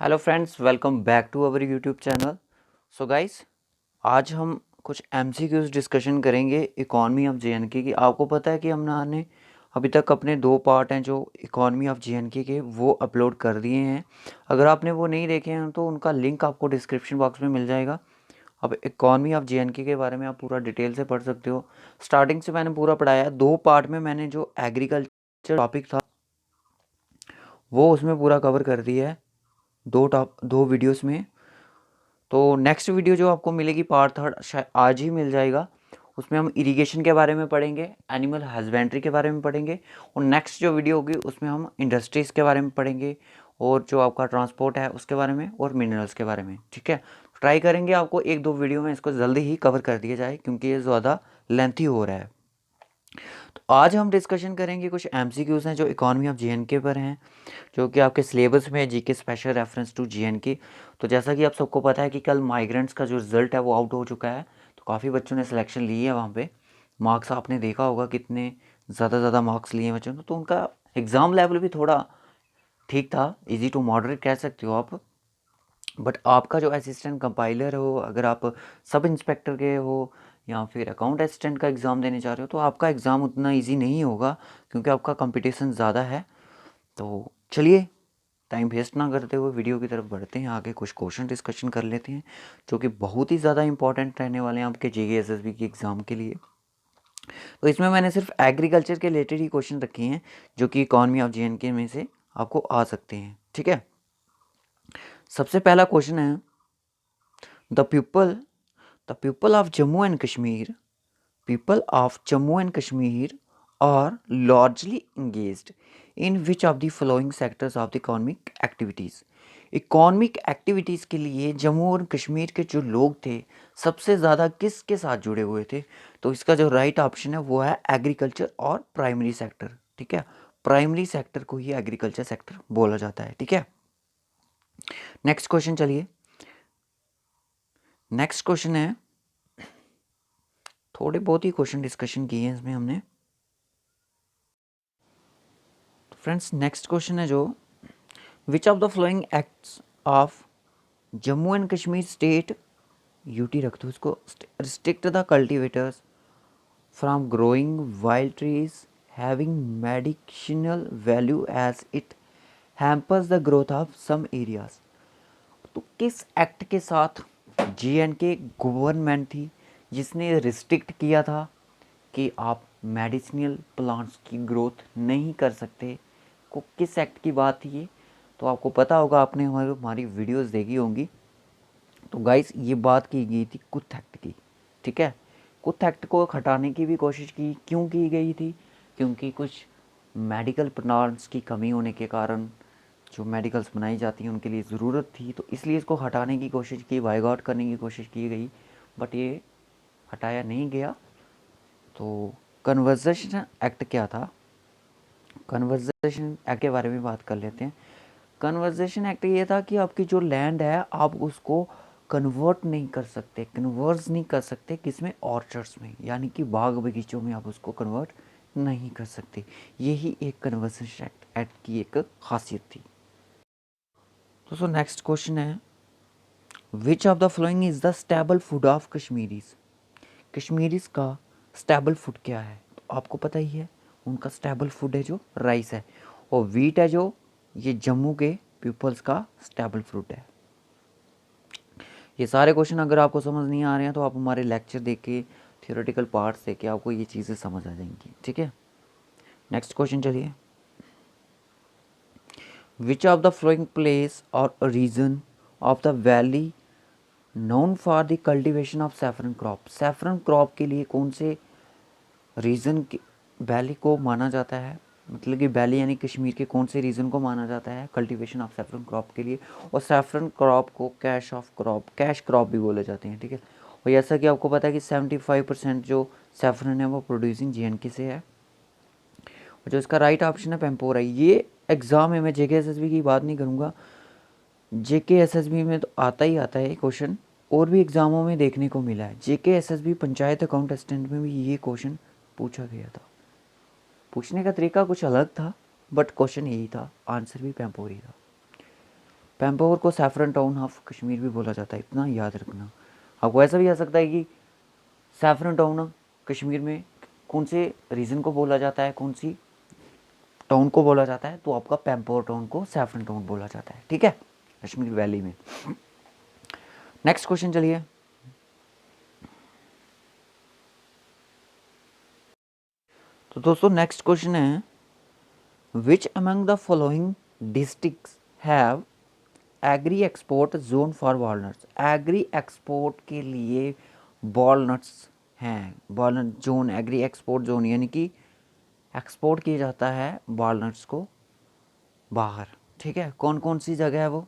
Hello friends, welcome back to our YouTube channel. So guys, आज हम कुछ MCQs discussion करेंगे इकॉनमी ऑफ जेएनके की। आपको पता है कि हमने अभी तक अपने 2 पार्ट हैं जो इकॉनमी ऑफ जेएनके के वो अपलोड कर दिए हैं। अगर आपने वो नहीं देखे हैं तो उनका लिंक आपको डिस्क्रिप्शन बॉक्स में मिल जाएगा। अब इकॉनमी ऑफ जेएनके के बारे में आप पूरा डिटेल से पढ़ सकते हो। स्टार्टिंग से मैंने पूरा पढ़ाया है। 2 पार्ट में मैंने जो एग्रीकल्चर टॉपिक था वो उसमें पूरा कवर कर दिया है, 2 वीडियोस में। तो नेक्स्ट वीडियो जो आपको मिलेगी पार्ट 3 शायद आज ही मिल जाएगा। उसमें हम इरिगेशन के बारे में पढ़ेंगे, एनिमल हस्बेंड्री के बारे में पढ़ेंगे, और नेक्स्ट जो वीडियो होगी उसमें हम इंडस्ट्रीज़ के बारे में पढ़ेंगे, और जो आपका ट्रांसपोर्ट है उसके बारे में, और मिनरल्स के बारे में। ठीक है, ट्राई करेंगे आपको 1-2 वीडियो में इसको जल्दी ही कवर कर दिया जाए क्योंकि ये ज़्यादा लेंथी हो रहा है। तो आज हम डिस्कशन करेंगे कुछ एमसीक्यूज़ हैं जो इकॉनमी ऑफ जेएनके पर हैं, जो कि आपके सिलेबस में है, GK special reference to GNK. तो जैसा कि आप सबको पता है कि कल माइग्रेंट्स का जो रिज़ल्ट है वो आउट हो चुका है, तो काफ़ी बच्चों ने सिलेक्शन ली है। वहाँ पे मार्क्स आपने देखा होगा कितने ज़्यादा मार्क्स लिए हैं बच्चों ने। तो उनका एग्ज़ाम लेवल भी थोड़ा ठीक था, इजी टू मॉडरेट कह सकते हो आप। बट आपका जो असिस्टेंट कंपाइलर हो, अगर आप सब इंस्पेक्टर के हो या फिर अकाउंट असिस्टेंट का एग्ज़ाम देने जा रहे हो, तो आपका एग्ज़ाम उतना ईजी नहीं होगा क्योंकि आपका कंपटीशन ज़्यादा है। तो चलिए, टाइम वेस्ट ना करते हुए वीडियो की तरफ बढ़ते हैं। आगे कुछ क्वेश्चन डिस्कशन कर लेते हैं जो कि बहुत ही ज़्यादा इंपॉर्टेंट रहने वाले हैं आपके जेईई एसएसबी के एग्ज़ाम के लिए। तो इसमें मैंने सिर्फ एग्रीकल्चर के रिलेटेड ही क्वेश्चन रखे हैं जो कि इकॉनमी ऑफ जेएनके में से आपको आ सकते हैं। ठीक है, सबसे पहला क्वेश्चन है, the people the people of Jammu and Kashmir people of Jammu and Kashmir are largely engaged in which of the following sectors of the economic activities। Economic activities के लिए जम्मू और कश्मीर के जो लोग थे सबसे ज़्यादा किसके साथ जुड़े हुए थे? तो इसका जो राइट ऑप्शन है वो है एग्रीकल्चर और प्राइमरी सेक्टर। ठीक है, प्राइमरी सेक्टर को ही एग्रीकल्चर सेक्टर बोला जाता है। ठीक है, नेक्स्ट क्वेश्चन चलिए। नेक्स्ट क्वेश्चन है, थोड़े बहुत ही क्वेश्चन डिस्कशन किए हैं इसमें हमने। फ्रेंड्स, नेक्स्ट क्वेश्चन है जो, which of the following acts of Jammu and Kashmir state, UT रख दो इसको, restrict the cultivators from growing wild trees having medicinal value as it hampers the growth of some areas. तो किस एक्ट के साथ JNK government थी जिसने रिस्ट्रिक्ट किया था कि आप मेडिसिनल प्लांट्स की ग्रोथ नहीं कर सकते? को किस एक्ट की बात थी ये? तो आपको पता होगा, आपने हमारी वीडियोस देखी होंगी। तो गाइस, ये बात की गई थी कुथ एक्ट की। ठीक है, कुथ एक्ट को हटाने की भी कोशिश की। क्यों की गई थी? क्योंकि कुछ मेडिकल प्लांट्स की कमी होने के कारण जो मेडिकल्स बनाई जाती हैं उनके लिए ज़रूरत थी, तो इसलिए इसको हटाने की कोशिश की, बाइकआउट करने की कोशिश की गई, बट ये हटाया नहीं गया। तो कन्वर्जेशन एक्ट क्या था? कन्वर्जेशन एक्ट के बारे में बात कर लेते हैं। कन्वर्जेशन एक्ट ये था कि आपकी जो लैंड है आप उसको कन्वर्ट नहीं कर सकते, कन्वर्स नहीं कर सकते, किसमें? ऑर्चर्ड्स में, यानी कि बाग बगीचों में आप उसको कन्वर्ट नहीं कर सकते। यही एक कन्वर्जेशन एक्ट की एक खासियत थी। दोस्तों, नेक्स्ट क्वेश्चन है, विच of the following is the stable food of Kashmiris? Kashmiris का स्टेबल फूड क्या है? तो आपको पता ही है, उनका स्टेबल फूड है जो राइस है, और वीट है जो ये जम्मू के पीपल्स का स्टेबल फूड है। ये सारे क्वेश्चन अगर आपको समझ नहीं आ रहे हैं तो आप हमारे लेक्चर देख के, थियोरेटिकल पार्ट्स देख के आपको ये चीज़ें समझ आ जाएंगी। ठीक है, नेक्स्ट क्वेश्चन चलिए। Which of the following place or region of the valley known for the cultivation of saffron crop? Saffron crop के लिए कौन से रीजन की वैली को माना जाता है? मतलब कि वैली यानी कश्मीर के कौन से रीजन को माना जाता है कल्टीवेशन ऑफ सैफरन क्रॉप के लिए? और सैफरन क्रॉप को cash of crop, cash crop भी बोले जाते हैं। ठीक है, और जैसा कि आपको पता है कि 75% जो सैफरन है वो प्रोड्यूसिंग जेएनके से है, और जो इसका राइट ऑप्शन है पेम्पोरा। ये एग्ज़ाम में, मैं जेके एसएसबी की बात नहीं करूँगा, जेके एसएसबी में तो आता ही आता है क्वेश्चन, और भी एग्ज़ामों में देखने को मिला है। जेके एसएसबी पंचायत अकाउंट असिस्टेंट में भी ये क्वेश्चन पूछा गया था। पूछने का तरीका कुछ अलग था, बट क्वेश्चन यही था, आंसर भी पेम्पोरी था। पेम्पावर को सैफरन टाउन ऑफ कश्मीर भी बोला जाता है, इतना याद रखना। आपको ऐसा भी आ सकता है कि सैफरन टाउन कश्मीर में कौन से रीजन को बोला जाता है, कौन सी टाउन को बोला जाता है, तो आपका पेम्पावर टाउन को सैफरन टाउन बोला जाता है, ठीक है, कश्मीर वैली में। नेक्स्ट क्वेश्चन चलिए। तो दोस्तों नेक्स्ट क्वेश्चन है, which among the following districts have agree export zone for walnuts. Agree export के लिए वॉलनट्स हैं, walnut zone, agree export zone, यानी कि एक्सपोर्ट किया जाता है वॉलनट्स को बाहर, ठीक है। कौन कौन सी जगह है वो,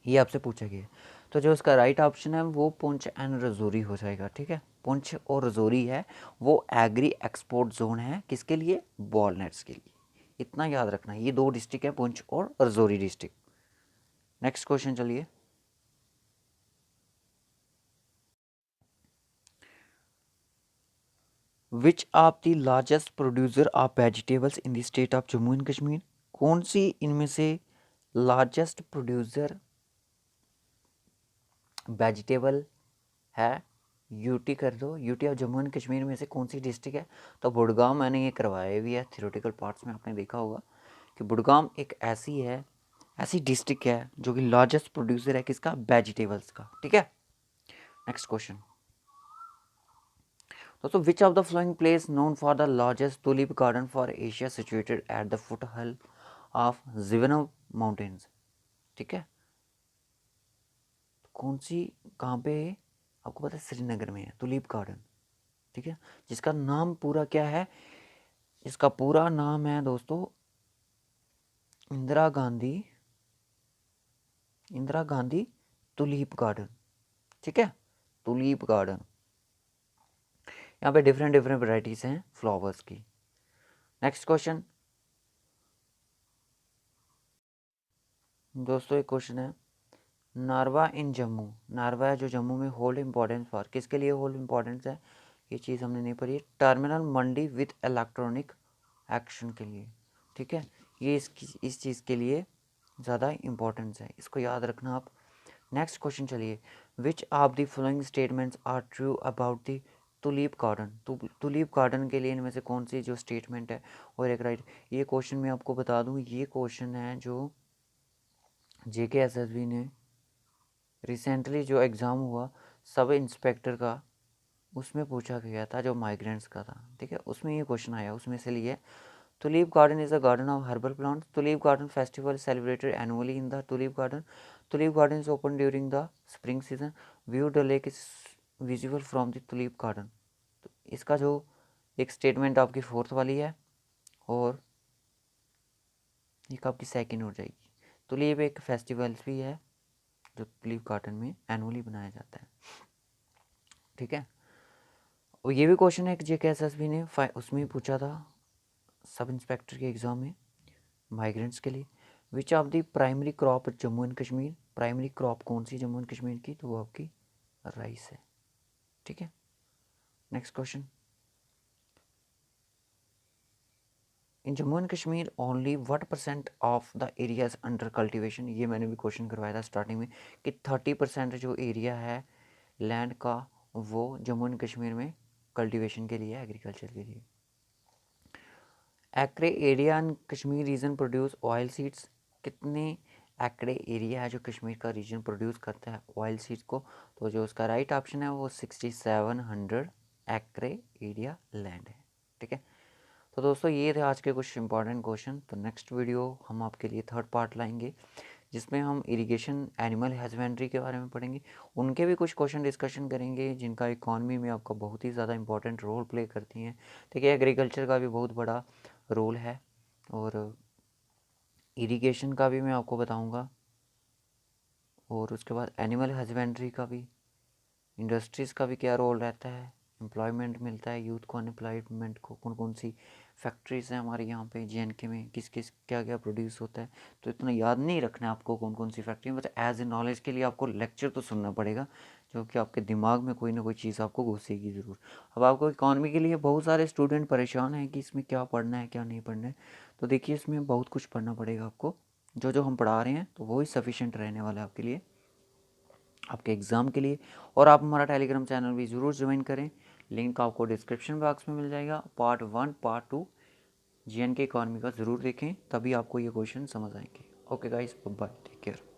ये आपसे पूछा गया है। तो जो इसका राइट ऑप्शन है वो पुंछ एंड रजौरी हो जाएगा, ठीक है। पुंछ और रजौरी है वो एग्री एक्सपोर्ट जोन है, किसके लिए, वॉलनट्स के लिए। इतना याद रखना, ये दो डिस्ट्रिक्ट है, पुंछ और रजौरी डिस्ट्रिक्ट। नेक्स्ट क्वेश्चन चलिए। Which of the largest producer of vegetables in the state of Jammu and Kashmir. कौन सी इनमें से लार्जेस्ट प्रोड्यूसर वेजिटेबल है, यूटी कर दो, UT of Jammu and Kashmir में से कौन सी डिस्ट्रिक्ट है। तो बुड़गाम मैंने ये करवाया भी है थ्योरेटिकल पार्ट्स में, आपने देखा होगा कि बुड़गाम एक ऐसी है, ऐसी डिस्ट्रिक्ट है जो कि लार्जेस्ट प्रोड्यूसर है किसका, वेजिटेबल्स का, ठीक है। नेक्स्ट क्वेश्चन दोस्तों, which of the following place known for the largest tulip garden for Asia situated at the foot hill of जिवेनव माउंटेन्स, ठीक है। कौन सी, कहाँ पे, आपको पता है श्रीनगर में है टुलिप गार्डन, ठीक है, जिसका नाम पूरा क्या है, इसका पूरा नाम है दोस्तों इंदिरा गांधी, इंदिरा गांधी टुलिप गार्डन, ठीक है, टुलिप गार्डन। यहाँ पे डिफरेंट डिफरेंट वैरायटीज हैं फ्लावर्स की। नेक्स्ट क्वेश्चन दोस्तों, एक क्वेश्चन है, नारवा इन जम्मू, नारवा है जो जम्मू में, होल्ड इम्पोर्टेंस फॉर, किसके लिए होल्ड इम्पोर्टेंस है, ये चीज़ हमने नहीं पढ़ी, terminal Mandi with electronic action के लिए, ठीक है, ये इस चीज़ के लिए ज़्यादा इम्पोर्टेंस है, इसको याद रखना आप। नेक्स्ट क्वेश्चन चलिए, which of the following statements are true about the tulip garden. Tulip garden के लिए इनमें से कौन सी जो स्टेटमेंट है और एक राइट। ये क्वेश्चन मैं आपको बता दूं, ये क्वेश्चन है जो JKSSB ने रिसेंटली जो एग्ज़ाम हुआ सब इंस्पेक्टर का, उसमें पूछा गया था, जो माइग्रेंट्स का था, ठीक है, उसमें ये क्वेश्चन आया, उसमें से लिए Tulip garden is a garden of herbal plants. Tulip garden festival is celebrated annually in the tulip garden. Tulip garden is open during the spring season. View the lake is visible from the tulip garden. तो इसका जो एक statement आपकी fourth वाली है और एक आपकी सेकंड हो जाएगी। तुलीप एक फेस्टिवल भी है जो तुलीप गार्डन में एनुअली बनाया जाता है, ठीक है। और ये भी क्वेश्चन है कि JKSSB ने उसमें पूछा था सब इंस्पेक्टर के एग्ज़ाम में माइग्रेंट्स के लिए। विच of the primary crop Jammu and Kashmir, primary crop कौन सी जम्मू एंड कश्मीर की, तो वो आपकी राइस है, ठीक है। Next question, in Jammu and Kashmir only what % of the area is under cultivation. ये मैंने भी क्वेश्चन करवाया था स्टार्टिंग में कि 30% जो एरिया है लैंड का वो जम्मू एंड कश्मीर में कल्टीवेशन के लिए, एग्रीकल्चर के लिए। Acre area in Kashmir region produce oil seeds, कितने एक्रे एरिया है जो कश्मीर का रीजन प्रोड्यूस करता है ऑयल सीड्स को, तो जो उसका राइट ऑप्शन है वो 6700 एक्रे एरिया लैंड है, ठीक है। तो दोस्तों ये थे आज के कुछ इंपॉर्टेंट क्वेश्चन। तो नेक्स्ट वीडियो हम आपके लिए थर्ड पार्ट लाएंगे जिसमें हम इरिगेशन एनिमल हस्बेंड्री के बारे में पढ़ेंगे, उनके भी कुछ क्वेश्चन डिस्कशन करेंगे जिनका इकॉनमी में आपका बहुत ही ज़्यादा इंपॉर्टेंट रोल प्ले करती हैं, ठीक है। एग्रीकल्चर का भी बहुत बड़ा रोल है और इरिगेशन का भी मैं आपको बताऊंगा, और उसके बाद एनिमल हस्बेंड्री का भी, इंडस्ट्रीज़ का भी क्या रोल रहता है, एम्प्लॉयमेंट मिलता है यूथ को, अनएम्प्लॉयमेंट को, कौन कौन सी फैक्ट्रीज़ हैं हमारे यहाँ पे JNK में, किस किस क्या क्या प्रोड्यूस होता है। तो इतना याद नहीं रखना है आपको कौन कौन सी factory, but as a knowledge के लिए आपको लेक्चर तो सुनना पड़ेगा जो कि आपके दिमाग में कोई ना कोई चीज़ आपको घुसेगी ज़रूर। अब आपको इकॉनमी के लिए बहुत सारे स्टूडेंट परेशान हैं कि इसमें क्या पढ़ना है क्या नहीं पढ़ना है, तो देखिए इसमें बहुत कुछ पढ़ना पड़ेगा आपको, जो जो हम पढ़ा रहे हैं तो वो ही सफिशेंट रहने वाला है आपके लिए, आपके एग्ज़ाम के लिए। और आप हमारा टेलीग्राम चैनल भी ज़रूर ज्वाइन करें, लिंक आपको डिस्क्रिप्शन बॉक्स में मिल जाएगा। पार्ट 1 पार्ट 2 जीएनके इकॉनमी का ज़रूर देखें, तभी आपको ये क्वेश्चन समझ आएंगे। Okay guys, bye, take care.